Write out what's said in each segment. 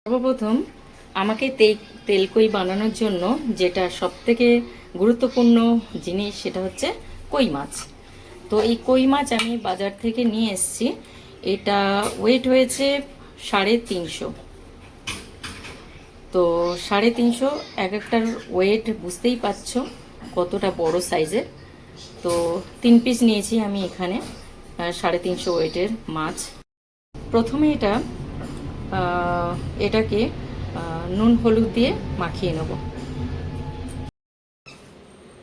সর্বপ্রথম আমাকে তেলকই বানানোর জন্য যেটা সবথেকে গুরুত্বপূর্ণ জিনিস সেটা হচ্ছে কই মাছ। তো এই কই মাছ আমি বাজার থেকে নিয়ে এসেছি। এটা ওয়েট হয়েছে 350। তো 350 এক একটার ওয়েট বুঝতেই পারছো কতটা বড় সাইজের। তো 3 পিস নিয়েছি আমি এখানে 350 ওয়েটের মাছ। প্রথমে এটাকে নুন হলুদ দিয়ে মাখিয়ে নেব।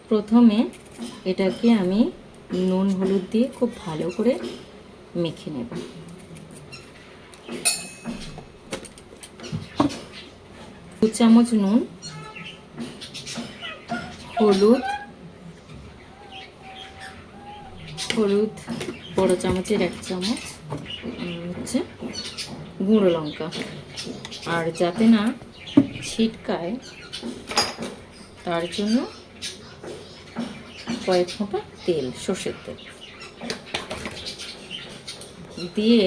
প্রথমে এটাকে আমি নুন হলুদ দিয়ে খুব ভালো করে মেখে নেব। দু চামচ নুন, হলুদ বড় চামচের 1 চামচ হচ্ছে গুঁড়ো লঙ্কা, আর যাতে না ছিটকায় তার জন্য কয়েক ফোঁটা তেল, সর্ষের তেল দিয়ে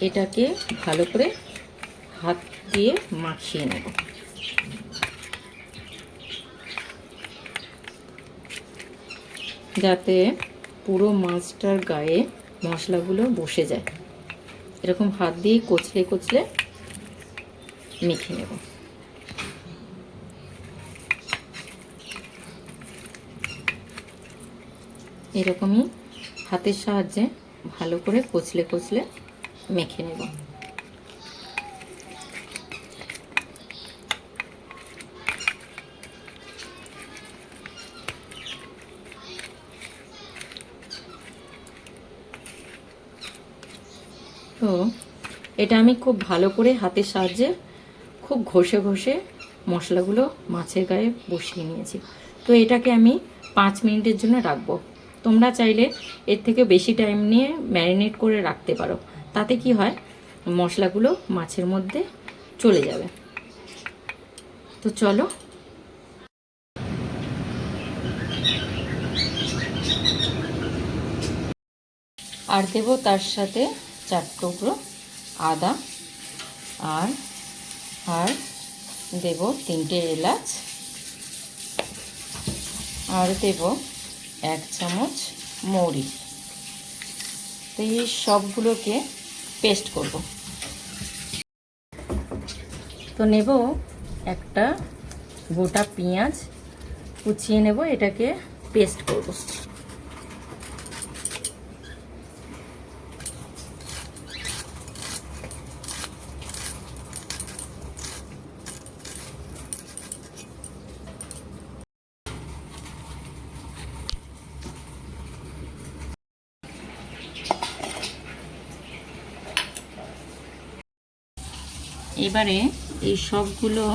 এটাকে ভালো করে হাত দিয়ে মাখিয়ে নেব। যাতে পুরো মাছটার গায়ে মশলাগুলো বসে যায়, এরকম হাত দিয়ে কচলে কচলে মেখে নেব। এরকমই হাতের সাহায্যে ভালো করে কচলে কচলে মেখে নেব। তো এটা আমি খুব ভালো করে হাতের সাহায্যে খুব ঘষে ঘষে মশলাগুলো মাছের গায়ে বসিয়ে নিয়েছি। তো এটাকে আমি 5 মিনিটের জন্য রাখবো। তোমরা চাইলে এর থেকে বেশি টাইম নিয়ে ম্যারিনেট করে রাখতে পারো, তাতে কি হয় মশলাগুলো মাছের মধ্যে চলে যাবে। তো চলো, আর দেবো তার সাথে 4 টুকরো আদা, আর দেব 3টে এলাচ, আর দেব 1 চামচ মৌরি। তো এই সবগুলোকে পেস্ট করব। তো নেব একটা গোটা পেঁয়াজ, কুচিয়ে নেব, এটাকে পেস্ট করব। এবারে এই সবগুলো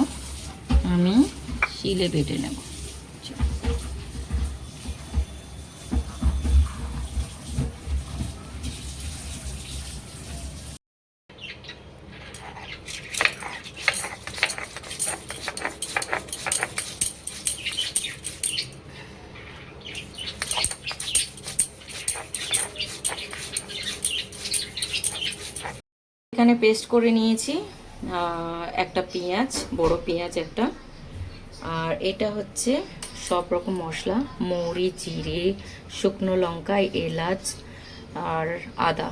আমি শিলে বেটে নেব। এখানে পেস্ট করে নিয়েছি একটা পেঁয়াজ, বড় পেঁয়াজ একটা, আর এটা হচ্ছে সব রকম মশলা, মৌরি, জিরে, শুকনো লঙ্কা, এলাচ আর আদা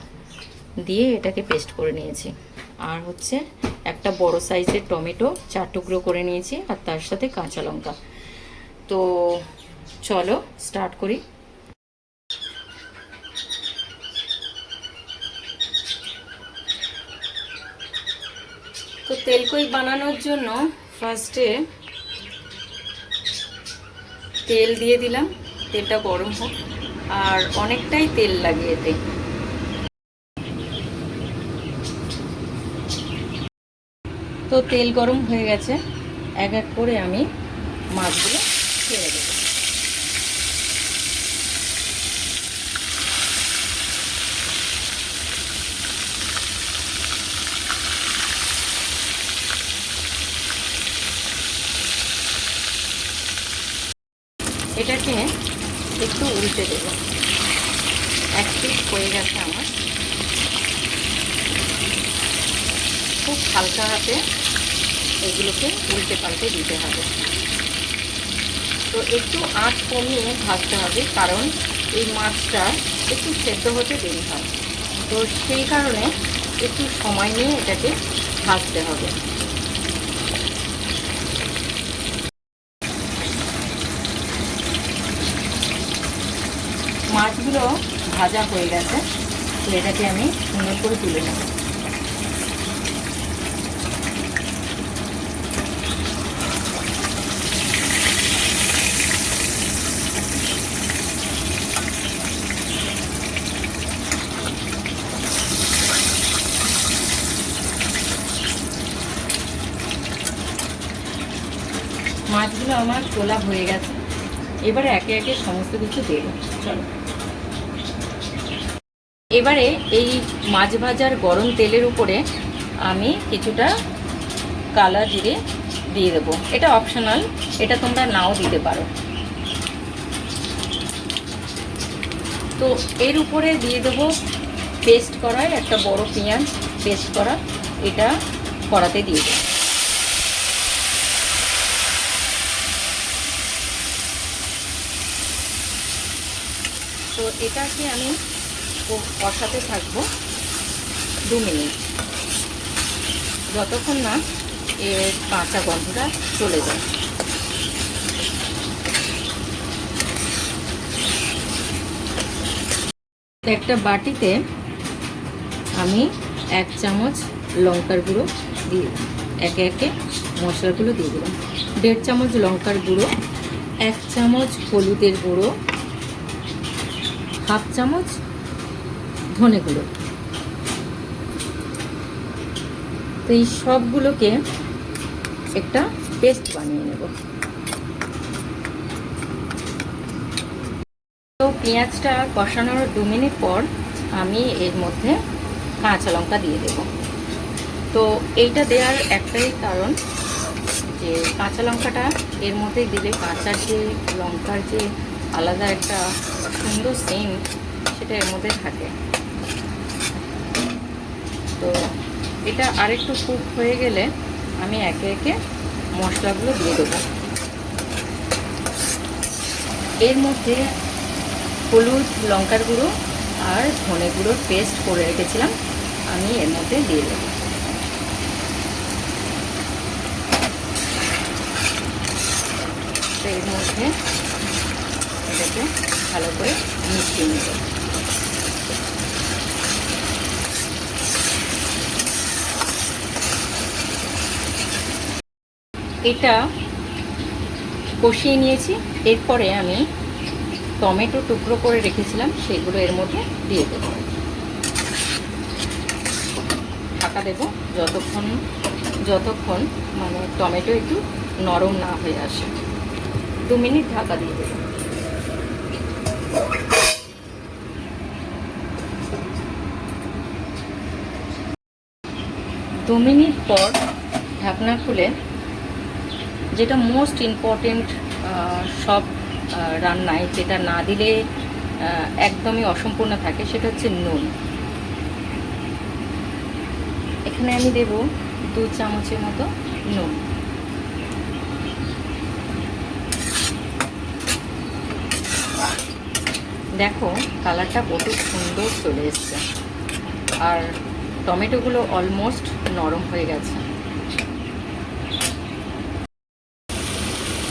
দিয়ে এটাকে পেস্ট করে নিয়েছি। আর হচ্ছে একটা বড় সাইজের টমেটো 4 টুকরো করে নিয়েছি, আর তার সাথে কাঁচা লঙ্কা। তো চলো স্টার্ট করি। তো তেলকই বানানোর জন্য ফার্স্টে তেল দিয়ে দিলাম, তেলটা গরম হোক, আর অনেকটাই তেল লাগে এতে। তো তেল গরম হয়ে গেছে, এক এক করে আমি মাছগুলো ছেড়ে দেব। এটাকে একটু উল্টে দেব। 1 পিস হয়ে গেছে আমার। খুব হালকা হাতে এগুলোকে উল্টে পাল্টে দিতে হবে। তো একটু আঁচ কমিয়ে ভাজতে হবে, কারণ এই মাছটা একটু সেদ্ধ হতে দেরি হয়। তো সেই কারণে একটু সময় নিয়ে এটাকে ভাজতে হবে। মাছগুলো ভাজা হয়ে গেছে, তো এটাকে আমি সুন্দর করে তুলে নেব। মাছগুলো আমার তোলা হয়ে গেছে, এবারে একে একে সমস্ত কিছু দেব। চলো, এবারে এই মাছ ভাজার গরম তেলের উপরে আমি কিছুটা কালা জিরে দিয়ে দেবো। এটা অপশনাল, এটা তোমরা নাও দিতে পারো। তো এর উপরে দিয়ে দেবো পেস্ট করা একটা বড় পেঁয়াজ, পেস্ট করা, এটা কড়াতে দিয়ে দেবো। তো এটাকে আমি কষাতে থাকবো 2 মিনিট, যতক্ষণ না এর কাঁচা গন্ধটা চলে যায়। একটা বাটিতে আমি 1 চামচ লঙ্কার গুঁড়ো দিয়ে একে একে মশলাগুলো দিয়ে দিলাম। 1.5 চামচ লঙ্কার গুঁড়ো, 1 চামচ হলুদের গুঁড়ো, 1/2 চামচ ধনে গুঁড়ো। তো এই সবগুলোকে একটা পেস্ট বানিয়ে নেব। তো পেঁয়াজটা কষানোর 2 মিনিট পর আমি এর মধ্যে কাঁচা লঙ্কা দিয়ে দেব। তো এইটা দেওয়ার একটাই কারণ যে কাঁচা লঙ্কাটা এর মধ্যে দিলে কাঁচার যে লঙ্কার যে আলাদা একটা সুন্দর সেন্ট সেটা এর মধ্যে থাকে। তো এটা আরেকটু কুক হয়ে গেলে আমি একে একে মশলাগুলো দিয়ে দেবো। এর মধ্যে হলুদ, লঙ্কার গুঁড়ো আর ধনে গুঁড়োর পেস্ট করে রেখেছিলাম, আমি এর মধ্যে দিয়ে দেবো। তো এর মধ্যে এটাকে ভালো করে মিশিয়ে নেব। এটা কষিয়ে নিয়েছি। এরপরে আমি টমেটো টুকরো করে রেখেছিলাম, সেগুলো এর মধ্যে দিয়ে দেব। ঢাকা দেব যতক্ষণ মানে টমেটো একটু নরম না হয়ে আসে। 2 মিনিট ঢাকা দিয়ে দেব। 2 মিনিট পর ঢাকনা খুলে, যেটা মোস্ট ইম্পর্টেন্ট সব রান্নায় যেটা না দিলে একদমই অসম্পূর্ণ থাকে, সেটা হচ্ছে নুন। এখানে আমি দেব 2 চামচের মতো নুন। দেখো কালারটা কত সুন্দর চলে এসছে, আর টমেটোগুলো অলমোস্ট নরম হয়ে গেছে।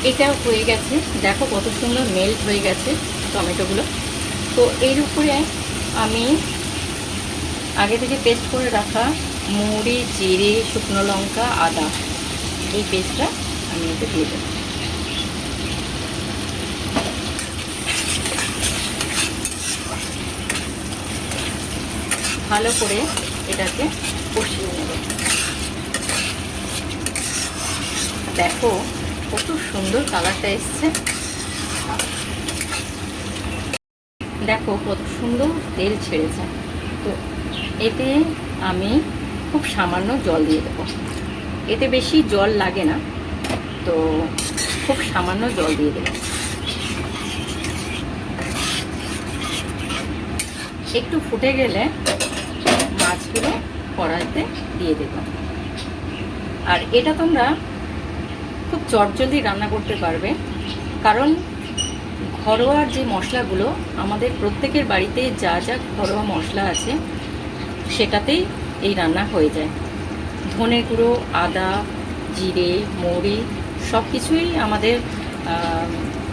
এটা হয়ে গেছে, দেখো কত সুন্দর মেল্ট হয়ে গেছে টমেটোগুলো। তো এর উপরে আমি আগে থেকে পেস্ট করে রাখা মৌরি, জিরে, শুকনো লঙ্কা, আদা, এই পেস্টটা আমি এতে দিয়ে দেব। ভালো করে এটাকে কষিয়ে নেব। দেখো কত সুন্দর কালারটা এসছে, দেখো কত সুন্দর তেল ছেড়েছে। তো এতে আমি খুব সামান্য জল দিয়ে দেবো। এতে বেশি জল লাগে না, তো খুব সামান্য জল দিয়ে দেবো। একটু ফুটে গেলে মাছগুলো কড়াইতে দিয়ে দেব। আর এটা তোমরা খুব চটজলদি রান্না করতে পারবে, কারণ ঘরোয়া যে মশলাগুলো আমাদের প্রত্যেকের বাড়িতে যা যা ঘরোয়া মশলা আছে সেটাতেই এই রান্না হয়ে যায়। ধনে গুঁড়ো, আদা, জিরে, মৌরি সব কিছুই আমাদের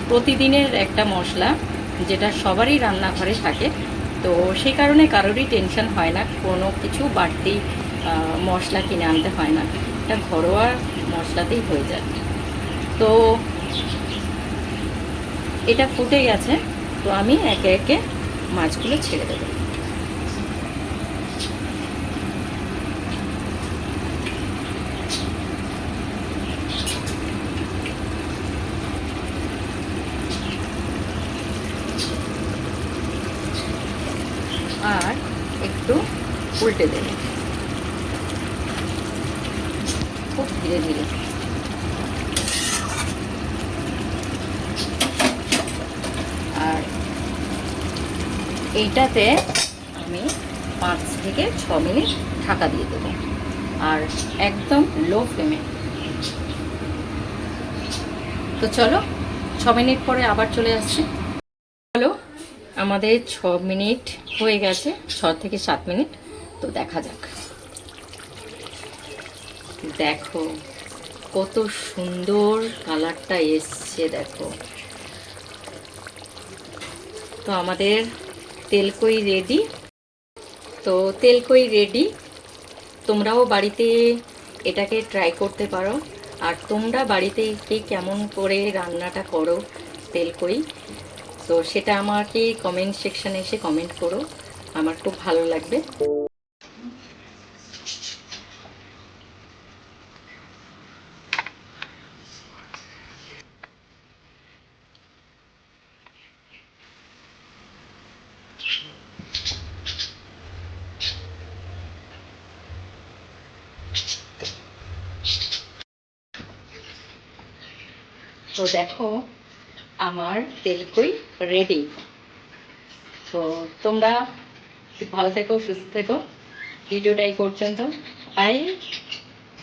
প্রতিদিনের একটা মশলা, যেটা সবারই রান্নাঘরে থাকে। তো সেই কারণে কারোরই টেনশন হয় না, কোনো কিছু বাড়তি মশলা কিনে আনতে হয় না, এটা ঘরোয়া মশলাতেই হয়ে যায়। তো এটা ফুটে গেছে, তো আমি একে একে মাছগুলো ছেড়ে দেবো। আর একটু উল্টে দেবে খুব ধীরে ধীরে। আর এইটাতে আমি 5 থেকে 6 মিনিট ঢাকা দিয়ে দেবো, আর একদম লো ফ্লেমে। তো চলো 6 মিনিট পরে আবার চলে আসছি। চলো, আমাদের 6 মিনিট হয়ে গেছে, 6 থেকে 7 মিনিট। তো দেখা যাক। দেখো কত সুন্দর কালারটা এসছে, দেখো। তো আমাদের তেলকই রেডি। তো তেলকই রেডি, তোমরাও বাড়িতে এটাকে ট্রাই করতে পারো। আর তোমরা বাড়িতে কে কেমন করে রান্নাটা করো তেলকই, তো সেটা আমাকে কমেন্ট সেকশানে এসে কমেন্ট করো, আমার খুব ভালো লাগবে। তো দেখো আমার তেলকই রেডি। তো তোমরা ভালো থেকো, সুস্থ থেকো। ভিডিওটা এই পর্যন্ত। বাই।